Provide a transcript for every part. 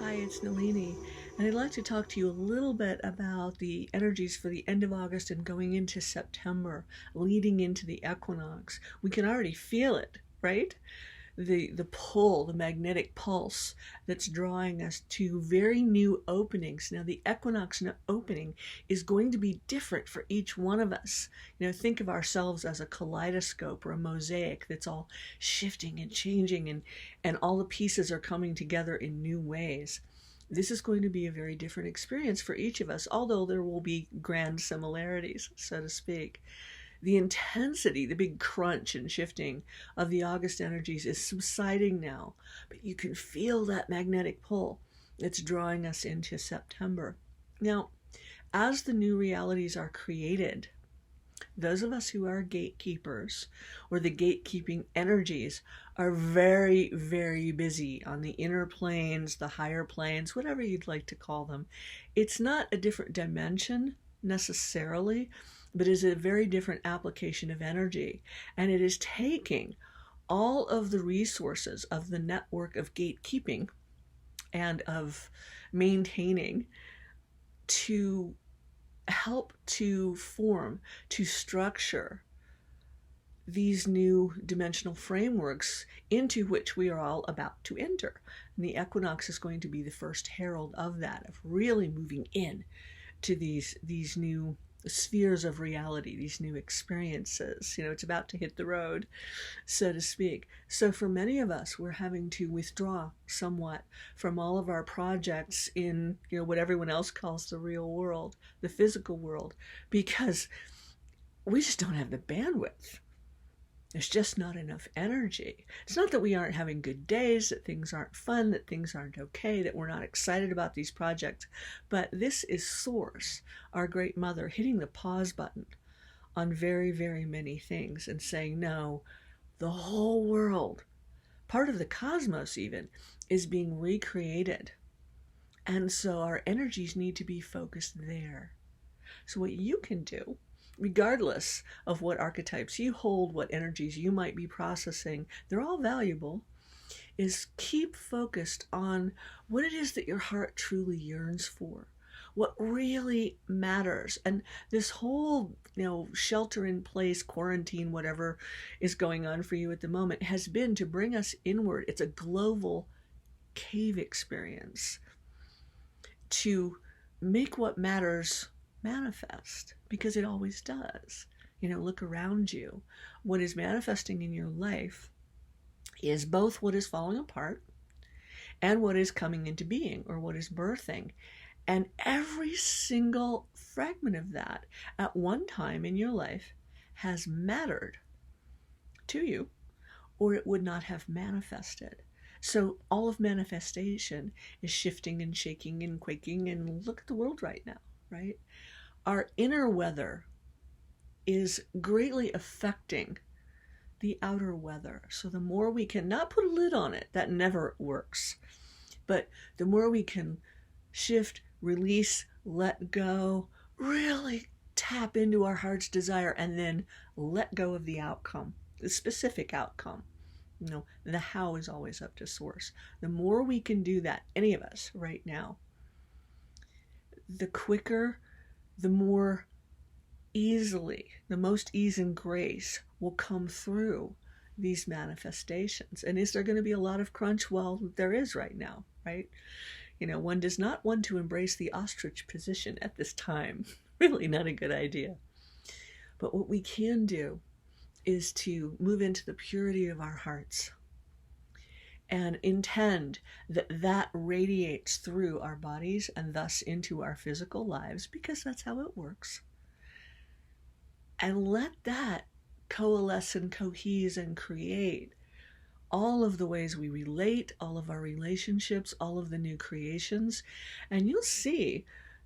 Hi, it's Nalini, and I'd like to talk to you a little bit about the energies for the end of August and going into September, leading into the equinox. We can already feel it, right? The pull, the magnetic pulse that's drawing us to very new openings. Now, the equinox opening is going to be different for each one of us. Think of ourselves as a kaleidoscope or a mosaic that's all shifting and changing, and all the pieces are coming together in new ways. This is going to be a very different experience for each of us, although there will be grand similarities, so to speak. The intensity, the big crunch and shifting of the August energies is subsiding now, but you can feel that magnetic pull that's drawing us into September. Now, as the new realities are created, those of us who are gatekeepers or the gatekeeping energies are very, very busy on the inner planes, the higher planes, whatever you'd like to call them. It's not a different dimension necessarily, but is a very different application of energy. And it is taking all of the resources of the network of gatekeeping and of maintaining to help to form, to structure these new dimensional frameworks into which we are all about to enter. And the equinox is going to be the first herald of that, of really moving in to these new spheres of reality, these new experiences. It's about to hit the road, so to speak. So for many of us, we're having to withdraw somewhat from all of our projects in, what everyone else calls the real world, the physical world, because we just don't have the bandwidth. There's just not enough energy. It's not that we aren't having good days, that things aren't fun, that things aren't okay, that we're not excited about these projects. But this is Source, our great mother, hitting the pause button on very, very many things and saying, no, the whole world, part of the cosmos even, is being recreated. And so our energies need to be focused there. So what you can do, regardless of what archetypes you hold, what energies you might be processing, they're all valuable, is keep focused on what it is that your heart truly yearns for, what really matters. And this whole, shelter in place, quarantine, whatever is going on for you at the moment, has been to bring us inward. It's a global cave experience to make what matters manifest, because it always does. Look around you. What is manifesting in your life is both what is falling apart and what is coming into being, or what is birthing. And every single fragment of that at one time in your life has mattered to you, or it would not have manifested. So all of manifestation is shifting and shaking and quaking, and look at the world right now, right? Our inner weather is greatly affecting the outer weather. So the more we can not put a lid on it, that never works, but the more we can shift, release, let go, really tap into our heart's desire, and then let go of the outcome, the specific outcome. The how is always up to Source. The more we can do that, any of us right now, the quicker, the more easily, the most ease and grace will come through these manifestations. And is there going to be a lot of crunch? Well, there is right now, right? One does not want to embrace the ostrich position at this time. Really not a good idea. But what we can do is to move into the purity of our hearts and intend that that radiates through our bodies and thus into our physical lives, because that's how it works. And let that coalesce and cohese and create all of the ways we relate, all of our relationships, all of the new creations. And you'll see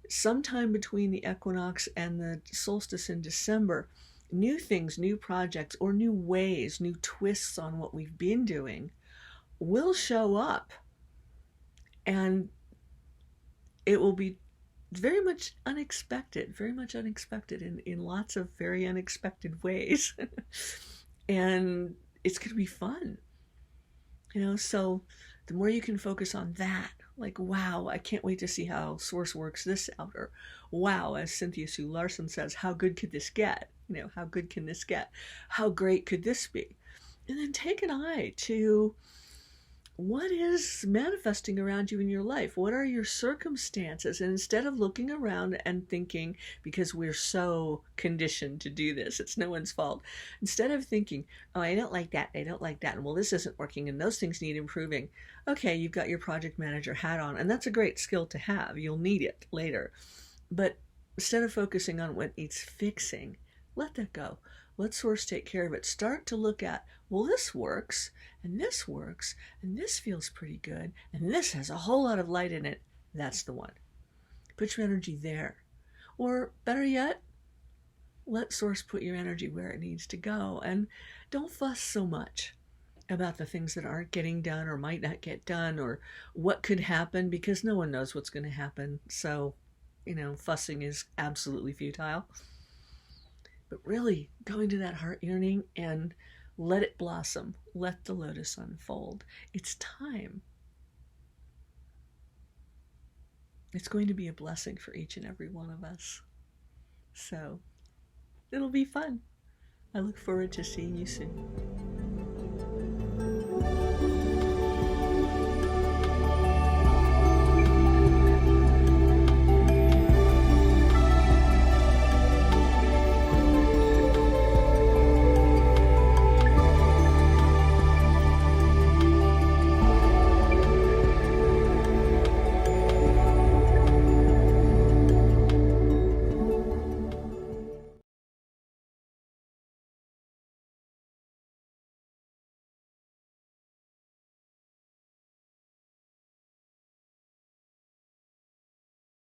sometime between the equinox and the solstice in December, new things, new projects, or new ways, new twists on what we've been doing will show up. And it will be very much unexpected in lots of very unexpected ways. And it's going to be fun. So the more you can focus on that, like, wow, I can't wait to see how Source works this out, or wow, as Cynthia Sue Larson says, how good could this get? How good can this get? How great could this be? And then take an eye to what is manifesting around you in your life. What are your circumstances? And instead of looking around and thinking, because we're so conditioned to do this, it's no one's fault. Instead of thinking, oh, I don't like that, I don't like that, and well, this isn't working, and those things need improving. Okay, you've got your project manager hat on, and that's a great skill to have. You'll need it later. But instead of focusing on what needs fixing, let that go. Let Source take care of it. Start to look at, well, this works, and this works, and this feels pretty good, and this has a whole lot of light in it. That's the one. Put your energy there. Or better yet, let Source put your energy where it needs to go. And don't fuss so much about the things that aren't getting done or might not get done or what could happen, because no one knows what's going to happen. So, fussing is absolutely futile. But really going to that heart yearning and let it blossom. Let the lotus unfold. It's time. It's going to be a blessing for each and every one of us. So it'll be fun. I look forward to seeing you soon.